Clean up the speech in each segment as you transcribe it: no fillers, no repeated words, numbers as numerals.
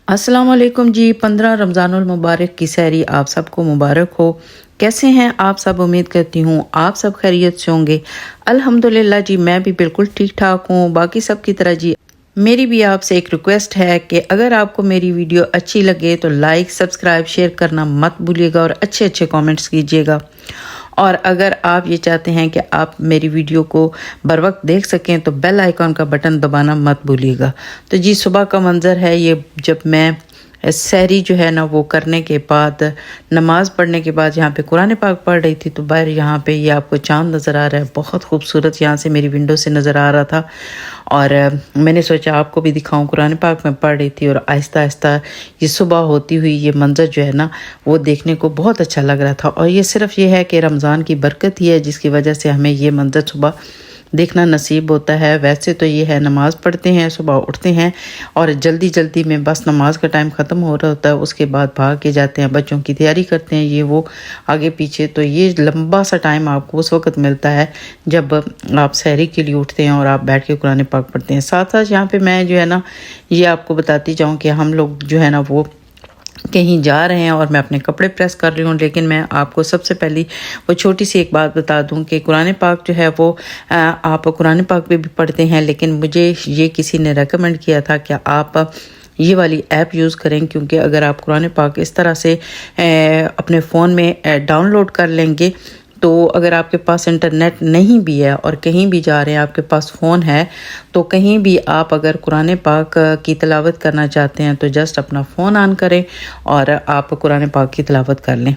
अस्सलाम वालेकुम जी। 15 रमज़ानुल मुबारक की सहरी आप सबको मुबारक हो। कैसे हैं आप सब? उम्मीद करती हूँ आप सब खैरियत से होंगे। अल्हम्दुलिल्लाह जी, मैं भी बिल्कुल ठीक ठाक हूँ। बाकी सब की तरह जी मेरी भी आपसे एक रिक्वेस्ट है कि अगर आपको मेरी वीडियो अच्छी लगे तो लाइक, सब्सक्राइब, शेयर करना मत भूलिएगा और अच्छे अच्छे कमेंट्स कीजिएगा। और अगर आप ये चाहते हैं कि आप मेरी वीडियो को बर वक्त देख सकें तो बेल आइकॉन का बटन दबाना मत भूलिएगा। तो जी, सुबह का मंज़र है ये, जब मैं सहरी जो है ना वो करने के बाद, नमाज पढ़ने के बाद यहाँ पे कुरान पाक पढ़ रही थी, तो बाहर यहाँ पे ये आपको चाँद नज़र आ रहा है, बहुत खूबसूरत यहाँ से मेरी विंडो से नज़र आ रहा था। और मैंने सोचा आपको भी दिखाऊं। कुरान पाक में पढ़ रही थी और आहिस्ता आहिस्ता ये सुबह होती हुई ये मंज़र जो है ना वो देखने को बहुत अच्छा लग रहा था। और ये सिर्फ ये है कि रमज़ान की बरकत ही है जिसकी वजह से हमें ये मंज़र सुबह देखना नसीब होता है। वैसे तो ये है, नमाज़ पढ़ते हैं, सुबह उठते हैं और जल्दी जल्दी में बस नमाज का टाइम ख़त्म हो रहा होता है, उसके बाद भाग के जाते हैं, बच्चों की तैयारी करते हैं, ये वो आगे पीछे। तो ये लंबा सा टाइम आपको उस वक्त मिलता है जब आप सहरी के लिए उठते हैं और आप बैठ के कुरान पाक पढ़ते हैं। साथ साथ यहाँ पे मैं जो है ना ये आपको बताती जाऊँ कि हम लोग जो है ना वो कहीं जा रहे हैं और मैं अपने कपड़े प्रेस कर रही हूँ। लेकिन मैं आपको सबसे पहली वो छोटी सी एक बात बता दूँ कि कुरान पाक जो है वो आप कुरान पाक पे भी पढ़ते हैं, लेकिन मुझे ये किसी ने रेकमेंड किया था कि आप ये वाली ऐप यूज़ करें, क्योंकि अगर आप कुरान पाक इस तरह से अपने फ़ोन में डाउनलोड कर लेंगे तो अगर आपके पास इंटरनेट नहीं भी है और कहीं भी जा रहे हैं, आपके पास फ़ोन है, तो कहीं भी आप अगर कुरान पाक की तिलावत करना चाहते हैं तो जस्ट अपना फ़ोन ऑन करें और आप कुरान पाक की तिलावत कर लें।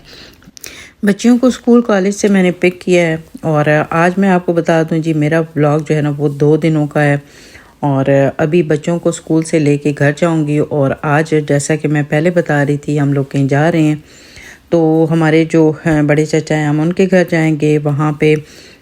बच्चियों को स्कूल कॉलेज से मैंने पिक किया है और आज मैं आपको बता दूं जी, मेरा व्लॉग जो है ना वो 2 दिनों का है और अभी बच्चों को स्कूल से लेके घर जाऊंगी। और आज जैसा कि मैं पहले बता रही थी, हम लोग कहीं जा रहे हैं, तो हमारे जो बड़े चाचा हैं हम उनके घर जाएंगे, वहाँ पे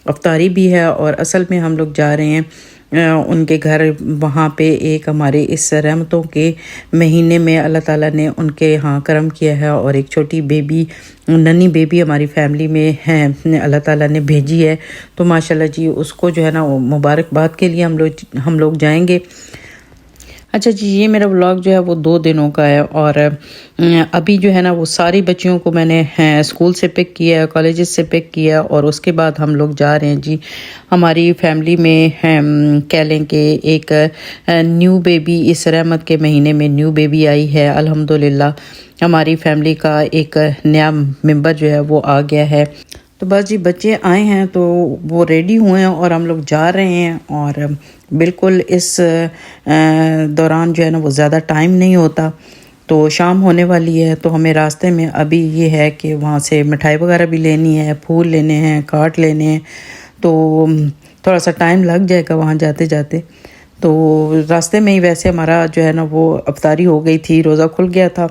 अफ्तारी भी है और असल में हम लोग जा रहे हैं उनके घर। वहाँ पे एक हमारे इस रहमतों के महीने में अल्लाह ताला ने उनके यहाँ करम किया है और एक छोटी बेबी, नन्ही बेबी हमारी फैमिली में है, अल्लाह ताला ने भेजी है। तो माशाल्लाह जी, उसको जो है ना मुबारकबाद के लिए हम लोग जाएंगे। अच्छा जी, ये मेरा व्लॉग जो है वो 2 दिनों का है और अभी जो है ना वो सारी बच्चियों को मैंने स्कूल से पिक किया है, कॉलेजेस से पिक किया और उसके बाद हम लोग जा रहे हैं जी। हमारी फैमिली में कह लें कि एक न्यू बेबी, इस रहमत के महीने में न्यू बेबी आई है अल्हम्दुलिल्लाह। हमारी फैमिली का एक नया मेंबर जो है वो आ गया है। तो बस जी, बच्चे आए हैं तो वो रेडी हुए हैं और हम लोग जा रहे हैं। और बिल्कुल इस दौरान जो है ना वो ज़्यादा टाइम नहीं होता, तो शाम होने वाली है। तो हमें रास्ते में अभी ये है कि वहाँ से मिठाई वगैरह भी लेनी है, फूल लेने हैं, कार्ड लेने हैं, तो थोड़ा सा टाइम लग जाएगा वहाँ जाते जाते। तो रास्ते में ही वैसे हमारा जो है ना वो अफ्तारी हो गई थी, रोज़ा खुल गया था।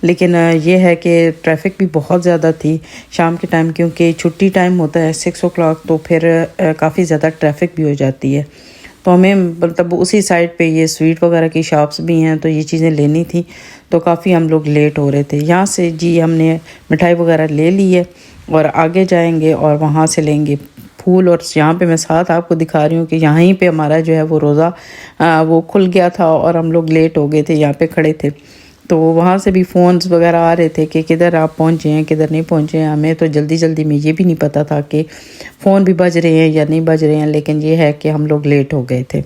लेकिन ये है कि ट्रैफिक भी बहुत ज़्यादा थी शाम के टाइम, क्योंकि छुट्टी टाइम होता है 6 o'clock, तो फिर काफ़ी ज़्यादा ट्रैफिक भी हो जाती है। तो हमें मतलब उसी साइड पे ये स्वीट वगैरह की शॉप्स भी हैं, तो ये चीज़ें लेनी थी, तो काफ़ी हम लोग लेट हो रहे थे। यहाँ से जी हमने मिठाई वगैरह ले ली है और आगे जाएंगे और वहाँ से लेंगे फूल। और यहाँ पे मैं साथ आपको दिखा रही हूँ कि यहाँ पे हमारा जो है वो रोज़ा वो खुल गया था और हम लोग लेट हो गए थे, यहाँ पे खड़े थे। तो वहाँ से भी फ़ोन्स वगैरह आ रहे थे कि किधर आप पहुँचे हैं, किधर नहीं पहुँचे हैं। हमें तो जल्दी जल्दी में ये भी नहीं पता था कि फ़ोन भी बज रहे हैं या नहीं बज रहे हैं, लेकिन ये है कि हम लोग लेट हो गए थे।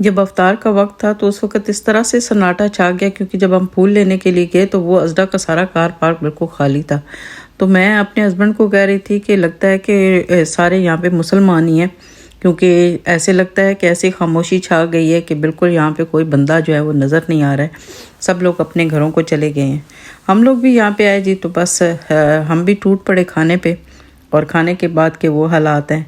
जब अफ्तार का वक्त था तो उस वक्त इस तरह से सन्नाटा छा गया, क्योंकि जब हम फूल लेने के लिए गए तो वो अजदा का सारा कार पार्क बिल्कुल खाली था। तो मैं अपने हस्बैंड को कह रही थी कि लगता है कि सारे यहाँ पे मुसलमान ही हैं, क्योंकि ऐसे लगता है कि ऐसी खामोशी छा गई है कि बिल्कुल यहाँ पे कोई बंदा जो है वो नज़र नहीं आ रहा है। सब लोग अपने घरों को चले गए हैं। हम लोग भी यहाँ पे आए जी, तो बस हम भी टूट पड़े खाने पे, और खाने के बाद के वो हालात हैं।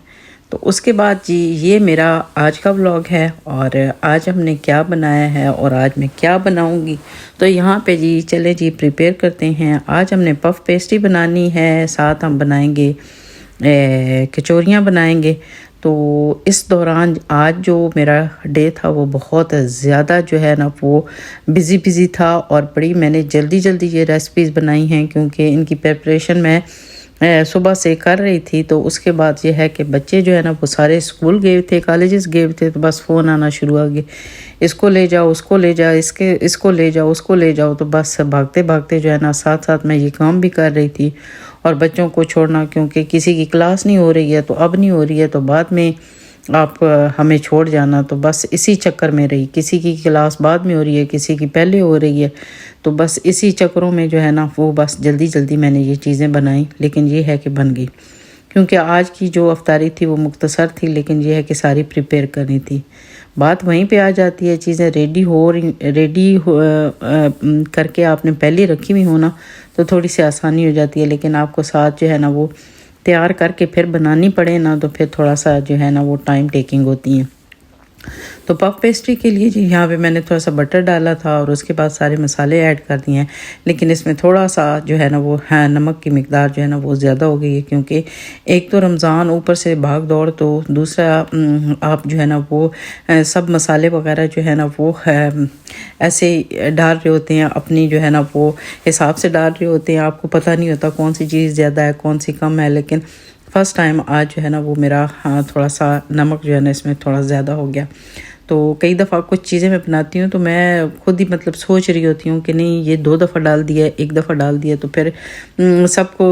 तो उसके बाद जी ये मेरा आज का व्लॉग है, और आज हमने क्या बनाया है और आज मैं क्या बनाऊंगी। तो यहाँ पे जी चले जी प्रिपेयर करते हैं। आज हमने पफ पेस्ट्री बनानी है, साथ हम बनाएंगे कचौरियाँ बनाएंगे। तो इस दौरान आज जो मेरा डे था वो बहुत ज़्यादा जो है ना वो बिज़ी था, और बड़ी मैंने जल्दी ये रेसिपीज़ बनाई हैं, क्योंकि इनकी प्रिपरेशन मैं सुबह से कर रही थी। तो उसके बाद ये है कि बच्चे जो है ना वो सारे स्कूल गए थे, कॉलेजेस गए थे, तो बस फ़ोन आना शुरू हो गए, इसको ले जाओ, उसको ले जाओ, इसको ले जाओ, उसको ले जाओ। तो बस भागते भागते जो है ना साथ साथ मैं ये काम भी कर रही थी, और बच्चों को छोड़ना, क्योंकि किसी की क्लास नहीं हो रही है तो अब नहीं हो रही है तो बाद में आप हमें छोड़ जाना। तो बस इसी चक्कर में रही, किसी की क्लास बाद में हो रही है, किसी की पहले हो रही है, तो बस इसी चक्करों में जो है ना वो बस जल्दी मैंने ये चीज़ें बनाई। लेकिन ये है कि बन गई, क्योंकि आज की जो अफ्तारी थी वो मुख्तसर थी, लेकिन ये है कि सारी प्रिपेयर करनी थी। बात वहीं पे आ जाती है, चीज़ें रेडी करके आपने पहले रखी हुई हो ना तो थोड़ी सी आसानी हो जाती है, लेकिन आपको साथ जो है ना वो तैयार करके फिर बनानी पड़े ना, तो फिर थोड़ा सा जो है ना वो टाइम टेकिंग होती है। तो पफ पेस्ट्री के लिए जी यहाँ पे मैंने थोड़ा सा बटर डाला था, और उसके बाद सारे मसाले ऐड कर दिए हैं। लेकिन इसमें थोड़ा सा जो है ना वो नमक की मिकदार जो है ना वो ज़्यादा हो गई है, क्योंकि एक तो रमज़ान, ऊपर से भाग दौड़, तो दूसरा आप जो है ना वो सब मसाले वगैरह जो है ना वो ऐसे डाल रहे होते हैं, अपनी जो है ना वो हिसाब से डाल रहे होते हैं। आपको पता नहीं होता कौन सी चीज़ ज़्यादा है कौन सी कम है। लेकिन फ़र्स्ट टाइम आज जो है ना वो मेरा थोड़ा सा नमक जो है ना इसमें थोड़ा ज़्यादा हो गया। तो कई दफ़ा कुछ चीज़ें मैं बनाती हूँ तो मैं खुद ही मतलब सोच रही होती हूँ कि नहीं ये 2 दफ़ा डाल दिया, 1 दफ़ा डाल दिया, तो फिर सबको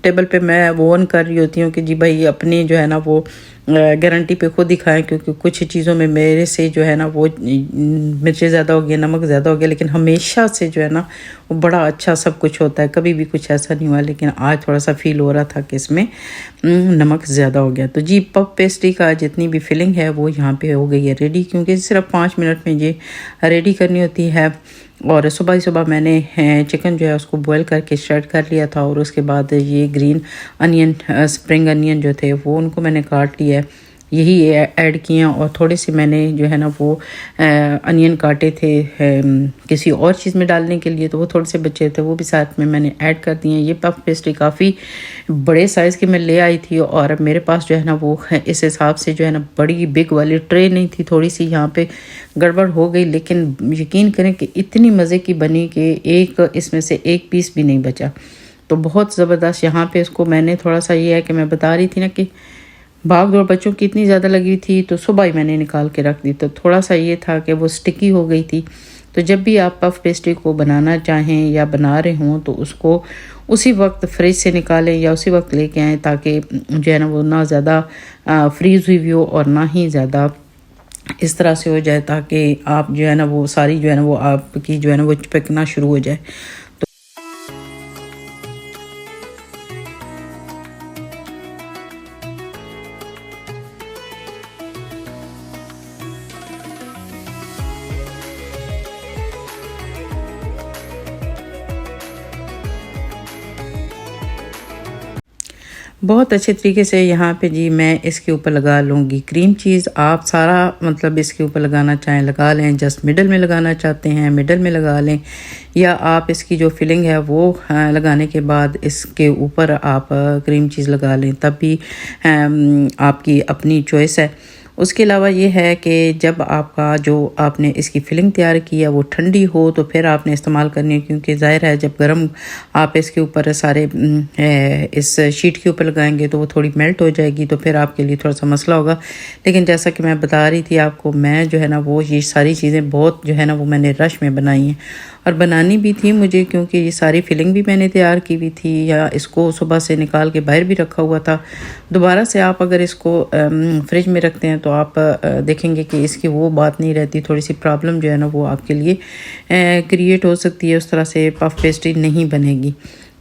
टेबल पे मैं वो ऑन कर रही होती हूँ कि जी भाई अपनी जो है ना वो गारंटी पे खुद ही खाएं, क्योंकि कुछ चीज़ों में मेरे से जो है ना वो मिर्चें ज़्यादा हो गई, नमक ज़्यादा हो गया। लेकिन हमेशा से जो है ना वो बड़ा अच्छा सब कुछ होता है, कभी भी कुछ ऐसा नहीं हुआ। लेकिन आज थोड़ा सा फील हो रहा था कि इसमें नमक ज़्यादा हो गया। तो जी पफ पेस्ट्री का जितनी भी फिलिंग है वो यहाँ पे हो गई है रेडी, क्योंकि सिर्फ 5 मिनट में ये रेडी करनी होती है। और सुबह ही सुबह मैंने चिकन जो है उसको बॉयल करके स्टार्ट कर लिया था, और उसके बाद ये ग्रीन अनियन, स्प्रिंग अनियन जो थे वो उनको मैंने काट लिया है, यही ऐड किए हैं। और थोड़े से मैंने जो है ना वो अनियन काटे थे किसी और चीज़ में डालने के लिए, तो वो थोड़े से बचे थे, वो भी साथ में मैंने ऐड कर दिए हैं। ये पफ पेस्ट्री काफ़ी बड़े साइज़ की मैं ले आई थी, और मेरे पास जो है ना वो इस हिसाब से जो है ना बड़ी बिग वाली ट्रे नहीं थी, थोड़ी सी यहाँ पे गड़बड़ हो गई। लेकिन यकीन करें कि इतनी मज़े की बनी कि एक इसमें से एक पीस भी नहीं बचा। तो बहुत ज़बरदस्त यहाँ पे इसको मैंने थोड़ा सा ये है कि मैं बता रही थी ना कि भाग दौड़ बच्चों की इतनी ज़्यादा लगी थी, तो सुबह ही मैंने निकाल के रख दी। तो थोड़ा सा ये था कि वो स्टिकी हो गई थी। तो जब भी आप पफ पेस्ट्री को बनाना चाहें या बना रहे हों तो उसको उसी वक्त फ्रिज से निकालें या उसी वक्त लेके आएँ, ताकि जो है ना वो ना ज़्यादा फ्रीज़ हुई हो और ना ही ज़्यादा इस तरह से हो जाए, ताकि आप जो है ना वो सारी जो है ना वो आपकी जो है ना वो चिपकना शुरू हो जाए। बहुत अच्छे तरीके से यहाँ पे जी मैं इसके ऊपर लगा लूँगी क्रीम चीज़। आप सारा मतलब इसके ऊपर लगाना चाहें लगा लें, जस्ट मिडल में लगाना चाहते हैं मिडल में लगा लें, या आप इसकी जो फिलिंग है वो लगाने के बाद इसके ऊपर आप क्रीम चीज़ लगा लें, तब भी आपकी अपनी चॉइस है। उसके अलावा ये है कि जब आपका जो आपने इसकी फिलिंग तैयार की है वो ठंडी हो तो फिर आपने इस्तेमाल करनी है, क्योंकि ज़ाहिर है जब गर्म आप इसके ऊपर सारे इस शीट के ऊपर लगाएंगे तो वो थोड़ी मेल्ट हो जाएगी, तो फिर आपके लिए थोड़ा सा मसला होगा। लेकिन जैसा कि मैं बता रही थी आपको, मैं जो है ना वो ये सारी चीज़ें बहुत जो है ना वो मैंने रश में बनाई हैं, और बनानी भी थी मुझे, क्योंकि ये सारी फिलिंग भी मैंने तैयार की हुई थी, या इसको सुबह से निकाल के बाहर भी रखा हुआ था। दोबारा से आप अगर इसको फ्रिज में रखते हैं तो आप देखेंगे कि इसकी वो बात नहीं रहती, थोड़ी सी प्रॉब्लम जो है ना वो आपके लिए क्रिएट हो सकती है, उस तरह से पफ पेस्ट्री नहीं बनेगी।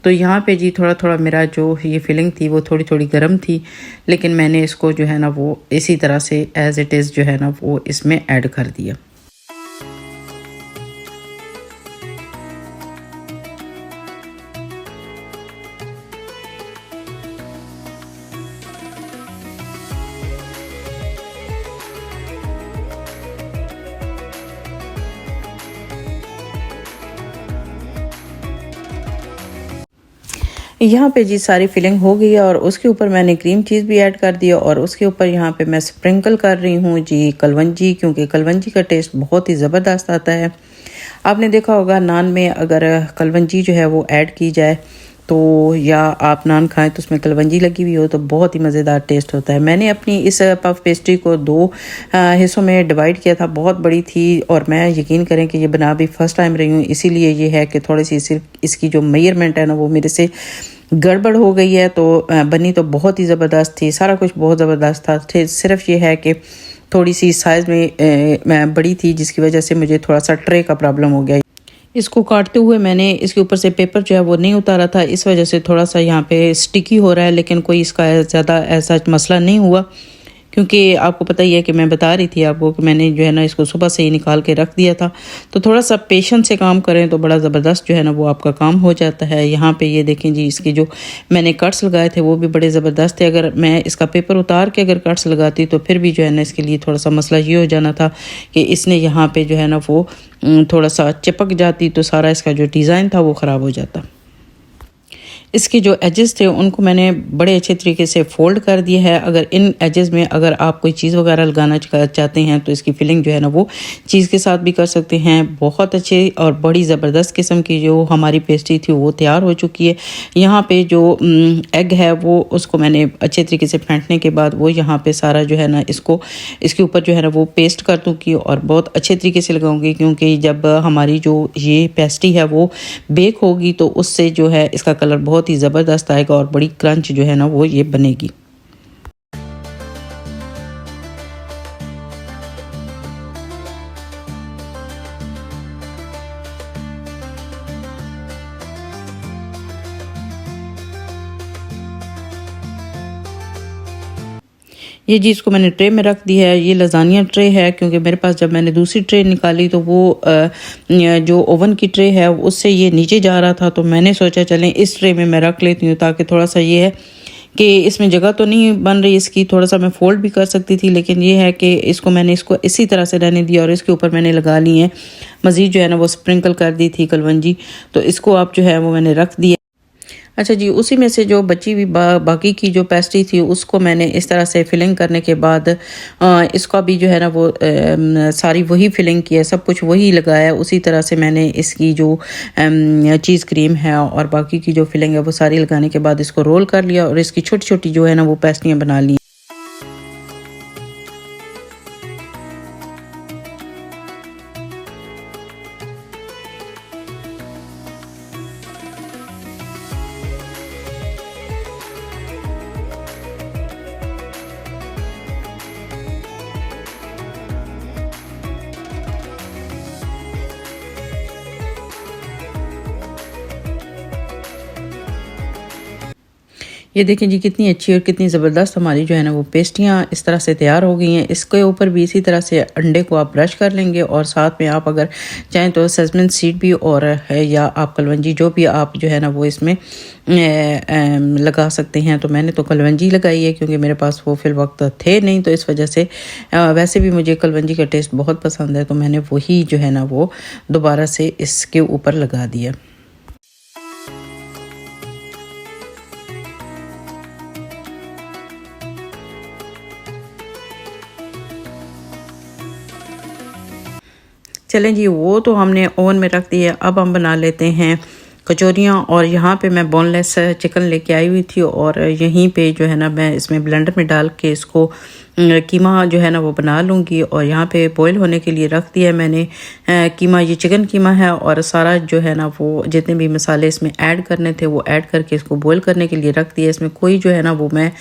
तो यहाँ पे जी थोड़ा थोड़ा मेरा जो ये फिलिंग थी वो थोड़ी थोड़ी गर्म थी, लेकिन मैंने इसको जो है ना वो इसी तरह से एज़ इट इज़ जो है ना वो इसमें ऐड कर दिया। यहाँ पे जी सारी फिलिंग हो गई है और उसके ऊपर मैंने क्रीम चीज़ भी ऐड कर दिया, और उसके ऊपर यहाँ पे मैं स्प्रिंकल कर रही हूँ जी कलवंजी, क्योंकि कलवंजी का टेस्ट बहुत ही ज़बरदस्त आता है। आपने देखा होगा नान में अगर कलवंजी जो है वो ऐड की जाए तो, या आप नान खाएं तो उसमें कलवंजी लगी हुई हो तो बहुत ही मज़ेदार टेस्ट होता है। मैंने अपनी इस पफ पेस्ट्री को 2 हिस्सों में डिवाइड किया था, बहुत बड़ी थी, और मैं यकीन करें कि ये बना भी फर्स्ट टाइम रही हूँ, इसीलिए ये है कि थोड़ी सी सिर्फ इसकी जो मेजरमेंट है ना वो मेरे से गड़बड़ हो गई है। तो बनी तो बहुत ही ज़बरदस्त थी, सारा कुछ बहुत ज़बरदस्त था, सिर्फ ये है कि थोड़ी सी साइज़ में बड़ी थी, जिसकी वजह से मुझे थोड़ा सा ट्रे का प्रॉब्लम हो गया। इसको काटते हुए मैंने इसके ऊपर से पेपर जो है वो नहीं उतारा था, इस वजह से थोड़ा सा यहाँ पे स्टिकी हो रहा है, लेकिन कोई इसका ज़्यादा ऐसा मसला नहीं हुआ, क्योंकि आपको पता ही है कि मैं बता रही थी आपको कि मैंने जो है ना इसको सुबह से ही निकाल के रख दिया था। तो थोड़ा सा पेशेंस से काम करें तो बड़ा ज़बरदस्त जो है ना वो आपका काम हो जाता है। यहाँ पे ये देखें जी, इसके जो मैंने कट्स लगाए थे वो भी बड़े ज़बरदस्त थे। अगर मैं इसका पेपर उतार के अगर कट्स लगाती तो फिर भी जो है ना इसके लिए थोड़ा सा मसला ये हो जाना था कि इसने यहाँ पर जो है ना वो थोड़ा सा चिपक जाती, तो सारा इसका जो डिज़ाइन था वो ख़राब हो जाता। इसके जो एजेस थे उनको मैंने बड़े अच्छे तरीके से फ़ोल्ड कर दिया है। अगर इन एजेस में अगर आप कोई चीज़ वगैरह लगाना चाहते हैं तो इसकी फिलिंग जो है ना वो चीज़ के साथ भी कर सकते हैं। बहुत अच्छे और बड़ी ज़बरदस्त किस्म की जो हमारी पेस्ट्री थी वो तैयार हो चुकी है। यहाँ पे जो एग है वो उसको मैंने अच्छे तरीके से फेंटने के बाद वो यहाँ पे सारा जो है ना इसको इसके ऊपर जो है ना वो पेस्ट कर दूँगी और बहुत अच्छे तरीके से लगाऊंगी, क्योंकि जब हमारी जो ये पेस्ट्री है वो बेक होगी तो उससे जो है इसका कलर बहुत ही ज़बरदस्त आएगा और बड़ी क्रंच जो है ना वो ये बनेगी। ये जी इसको मैंने ट्रे में रख दिया है। ये लजानिया ट्रे है, क्योंकि मेरे पास जब मैंने दूसरी ट्रे निकाली तो वो जो ओवन की ट्रे है उससे ये नीचे जा रहा था, तो मैंने सोचा चलें इस ट्रे में मैं रख लेती हूँ, ताकि थोड़ा सा ये है कि इसमें जगह तो नहीं बन रही इसकी, थोड़ा सा मैं फ़ोल्ड भी कर सकती थी, लेकिन ये है कि मैंने इसको इसी तरह से रहने दिया और इसके ऊपर मैंने लगा ली है मज़ीद जो है ना वो स्प्रिंकल कर दी थी कलवंजी, तो इसको आप जो है वो मैंने रख दिया। अच्छा जी, उसी में से जो बची हुई बाकी की जो पेस्ट्री थी उसको मैंने इस तरह से फिलिंग करने के बाद इसका भी जो है ना वो सारी वही फिलिंग की है, सब कुछ वही लगाया, उसी तरह से मैंने इसकी जो चीज़ क्रीम है और बाकी की जो फिलिंग है वो सारी लगाने के बाद इसको रोल कर लिया और इसकी छोटी छोटी जो है ना वो पेस्ट्रियाँ बना ली। ये देखें जी कितनी अच्छी और कितनी ज़बरदस्त हमारी जो है ना वो पेस्ट्रियाँ इस तरह से तैयार हो गई हैं। इसके ऊपर भी इसी तरह से अंडे को आप ब्रश कर लेंगे और साथ में आप अगर चाहें तो सेसमिन सीड भी और है या आप कलवंजी जो भी आप जो है ना वो इसमें लगा सकते हैं। तो मैंने तो कलवंजी लगाई है क्योंकि मेरे पास वो फिल वक्त थे नहीं, तो इस वजह से वैसे भी मुझे कलवंजी का टेस्ट बहुत पसंद है, तो मैंने वही जो है ना वो दोबारा से इसके ऊपर लगा दिया। चलें जी, वो तो हमने ओवन में रख दिया। अब हम बना लेते हैं कचौरियाँ। और यहाँ पे मैं बोनलेस चिकन लेके आई हुई थी और यहीं पे जो है ना मैं इसमें ब्लेंडर में डाल के इसको कीमा जो है ना वो बना लूँगी। और यहाँ पे बॉईल होने के लिए रख दिया है मैंने कीमा। ये चिकन कीमा है और सारा जो है ना वो जितने भी मसाले इसमें ऐड करने थे वो ऐड करके इसको बॉईल करने के लिए रख दिया। इसमें कोई जो है ना वो मैं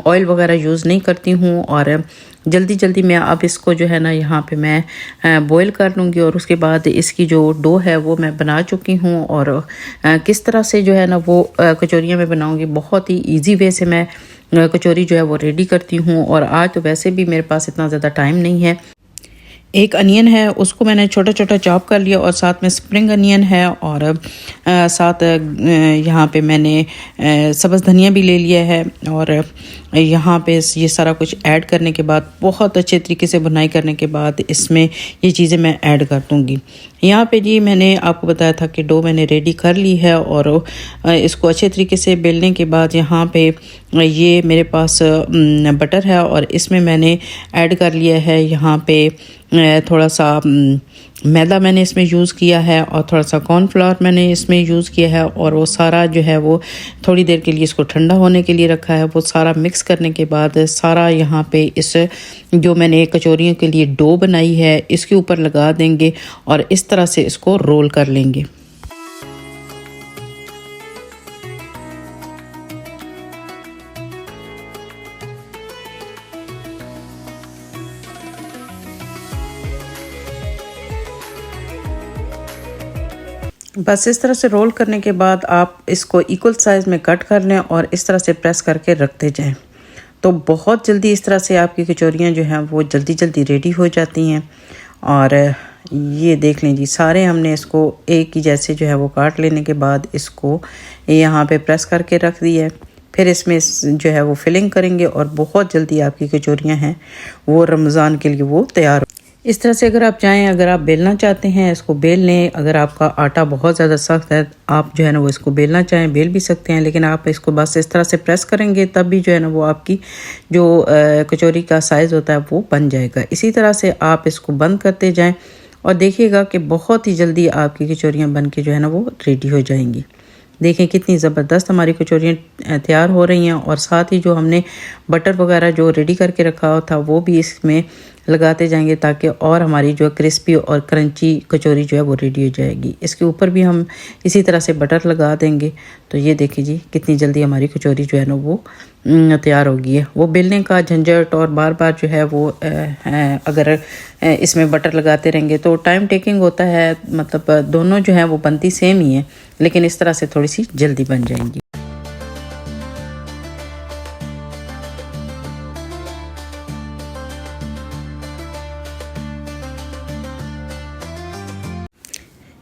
ऑयल वगैरह यूज़ नहीं करती हूँ। और जल्दी जल्दी मैं अब इसको जो है ना यहाँ पे मैं बॉईल कर लूँगी। और उसके बाद इसकी जो डो है वो मैं बना चुकी हूँ। और किस तरह से जो है ना वो कचौरियाँ मैं बनाऊँगी, बहुत ही ईजी वे से मैं कचौरी जो है वो रेडी करती हूँ। और आज तो वैसे भी मेरे पास इतना ज़्यादा टाइम नहीं है। एक अनियन है उसको मैंने छोटा छोटा चॉप कर लिया और साथ में स्प्रिंग अनियन है और साथ यहाँ पे मैंने सब्ज़ धनिया भी ले लिया है। और यहाँ पे ये सारा कुछ ऐड करने के बाद बहुत अच्छे तरीके से बुनाई करने के बाद इसमें ये चीज़ें मैं ऐड कर दूँगी। यहाँ पे जी मैंने आपको बताया था कि डो मैंने रेडी कर ली है और इसको अच्छे तरीके से बेलने के बाद यहाँ पे ये मेरे पास बटर है और इसमें मैंने ऐड कर लिया है यहाँ पे थोड़ा सा मैदा मैंने इसमें यूज़ किया है और थोड़ा सा कॉर्नफ्लावर मैंने इसमें यूज़ किया है। और वो सारा जो है वो थोड़ी देर के लिए इसको ठंडा होने के लिए रखा है। वो सारा मिक्स करने के बाद सारा यहाँ पे इस जो मैंने कचौरियों के लिए डो बनाई है इसके ऊपर लगा देंगे और इस तरह से इसको रोल कर लेंगे। बस इस तरह से रोल करने के बाद आप इसको इक्वल साइज़ में कट कर लें और इस तरह से प्रेस करके रखते जाएं। तो बहुत जल्दी इस तरह से आपकी कचौरियाँ जो हैं वो जल्दी जल्दी रेडी हो जाती हैं। और ये देख लें जी, सारे हमने इसको एक ही जैसे जो है वो काट लेने के बाद इसको यहाँ पे प्रेस करके रख दिया है। फिर इसमें जो है वो फिलिंग करेंगे और बहुत जल्दी आपकी कचौरियाँ हैं वो रमज़ान के लिए वो तैयार। इस तरह से अगर आप चाहें, अगर आप बेलना चाहते हैं इसको बेल लें। अगर आपका आटा बहुत ज़्यादा सख्त है आप जो है ना वो इसको बेलना चाहें बेल भी सकते हैं, लेकिन आप इसको बस इस तरह से प्रेस करेंगे तब भी जो है ना वो आपकी जो कचौरी का साइज़ होता है वो बन जाएगा। इसी तरह से आप इसको बंद करते जाएं और देखिएगा कि बहुत ही जल्दी आपकी कचौरियाँ बन के जो है ना वो रेडी हो जाएंगी। देखें कितनी ज़बरदस्त हमारी कचौरियाँ तैयार हो रही हैं। और साथ ही जो हमने बटर वगैरह जो रेडी करके रखा था वो भी इसमें लगाते जाएंगे ताकि और हमारी जो क्रिस्पी और क्रंची कचौरी जो है वो रेडी हो जाएगी। इसके ऊपर भी हम इसी तरह से बटर लगा देंगे। तो ये देखिए जी कितनी जल्दी हमारी कचौरी जो है ना वो तैयार हो गई है। वो बेलने का झंझट और बार बार जो है वो अगर इसमें बटर लगाते रहेंगे तो टाइम टेकिंग होता है, मतलब दोनों जो है वो बनती सेम ही है, लेकिन इस तरह से थोड़ी सी जल्दी बन जाएंगी।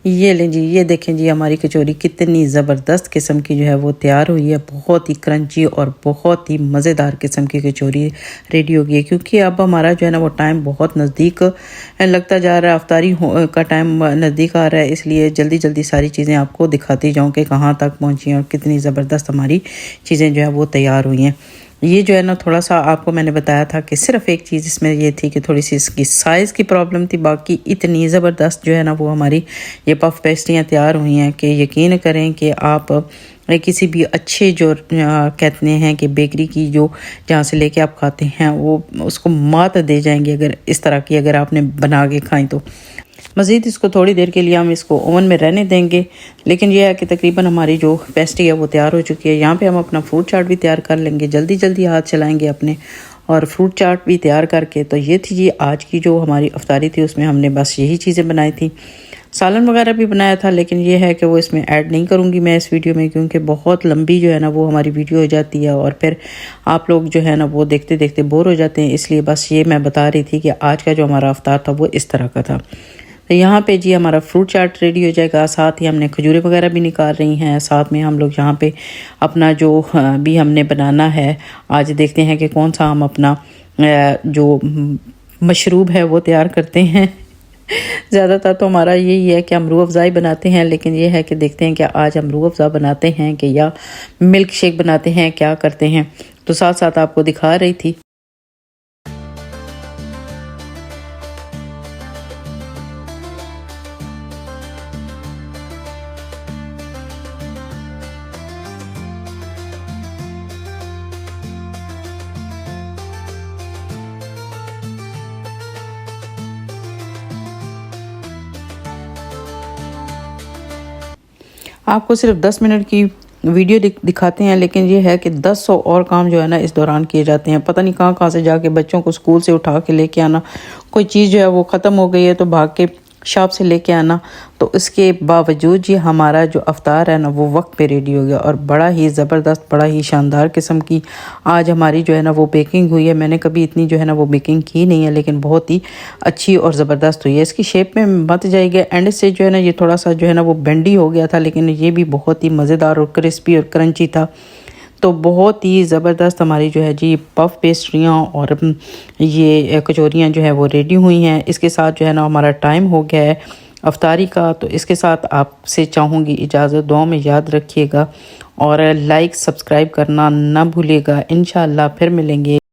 ये लें जी, ये देखें जी हमारी कचौरी कितनी ज़बरदस्त किस्म की जो है वो तैयार हुई है। बहुत ही क्रंची और बहुत ही मज़ेदार किस्म की कचौरी रेडी हो गई है। क्योंकि अब हमारा जो है ना वो टाइम बहुत नज़दीक लगता जा रहा है, अफ्तारी का टाइम नज़दीक आ रहा है, इसलिए जल्दी जल्दी सारी चीज़ें आपको दिखाती जाऊँ कि कहाँ तक पहुँची हैं और कितनी ज़बरदस्त हमारी चीज़ें जो है वो तैयार हुई हैं। ये जो है ना थोड़ा सा आपको मैंने बताया था कि सिर्फ एक चीज़ इसमें ये थी कि थोड़ी सी इसकी साइज़ की प्रॉब्लम थी, बाकी इतनी ज़बरदस्त जो है ना वो हमारी ये पफ पेस्ट्रियाँ तैयार हुई हैं कि यकीन करें कि आप किसी भी अच्छे जो कहते हैं कि बेकरी की जो जहाँ से लेके आप खाते हैं वो उसको मात दे जाएंगे अगर इस तरह की अगर आपने बना के खाएँ तो। मज़ीद इसको थोड़ी देर के लिए हम इसको ओवन में रहने देंगे, लेकिन यह है कि तकरीबन हमारी जो पेस्ट्री है वो तैयार हो चुकी है। यहाँ पे हम अपना फ्रूट चाट भी तैयार कर लेंगे, जल्दी जल्दी हाथ चलाएंगे अपने और फ्रूट चाट भी तैयार करके। तो ये थी जी आज की जो हमारी अफ्तारी थी, उसमें हमने बस यही चीज़ें बनाई थी। सालन वगैरह भी बनाया था, लेकिन ये है कि वो इसमें ऐड नहीं करूँगी मैं इस वीडियो में, क्योंकि बहुत लंबी जो है ना वो हमारी वीडियो हो जाती है और फिर आप लोग जो है ना वो देखते देखते बोर हो जाते हैं। इसलिए बस ये मैं बता रही थी कि आज का जो हमारा अफ्तार था वो इस तरह का था। तो यहाँ पे जी हमारा फ्रूट चाट रेडी हो जाएगा, साथ ही हमने खजूरें वगैरह भी निकाल रही हैं। साथ में हम लोग यहाँ पे अपना जो भी हमने बनाना है, आज देखते हैं कि कौन सा हम अपना जो मशरूब है वो तैयार करते हैं। ज़्यादातर तो हमारा यही है कि हम रूह अफ़ज़ाई बनाते हैं, लेकिन ये है कि देखते हैं कि आज हम रूह अफ़ज़ा बनाते हैं कि या मिल्क शेक बनाते हैं, क्या करते हैं। तो साथ साथ आपको दिखा रही थी। आपको सिर्फ 10 मिनट की वीडियो दिखाते हैं, लेकिन ये है कि 10 और काम जो है ना इस दौरान किए जाते हैं। पता नहीं कहाँ कहाँ से जाके बच्चों को स्कूल से उठा के लेके आना, कोई चीज़ जो है वो ख़त्म हो गई है तो भाग के शॉप से लेके आना। तो इसके बावजूद जी हमारा जो अफ्तार है ना वो वक्त पे रेडी हो गया, और बड़ा ही ज़बरदस्त, बड़ा ही शानदार किस्म की आज हमारी जो है ना वो बेकिंग हुई है। मैंने कभी इतनी जो है ना वो बेकिंग की नहीं है, लेकिन बहुत ही अच्छी और ज़बरदस्त हुई है। इसकी शेप में मत जाइएगा, एंड से जो है ना ये थोड़ा सा जो है ना वो बेंडी हो गया था, लेकिन ये भी बहुत ही मज़ेदार और क्रिस्पी और क्रंची था। तो बहुत ही ज़बरदस्त हमारी जो है जी पफ पेस्ट्रियाँ और ये कचौरियाँ जो है वो रेडी हुई हैं। इसके साथ जो है ना हमारा टाइम हो गया है अफ्तारी का, तो इसके साथ आपसे चाहूँगी इजाज़त। दुआ में याद रखिएगा और लाइक सब्सक्राइब करना ना भूलिएगा। इंशाअल्लाह फिर मिलेंगे।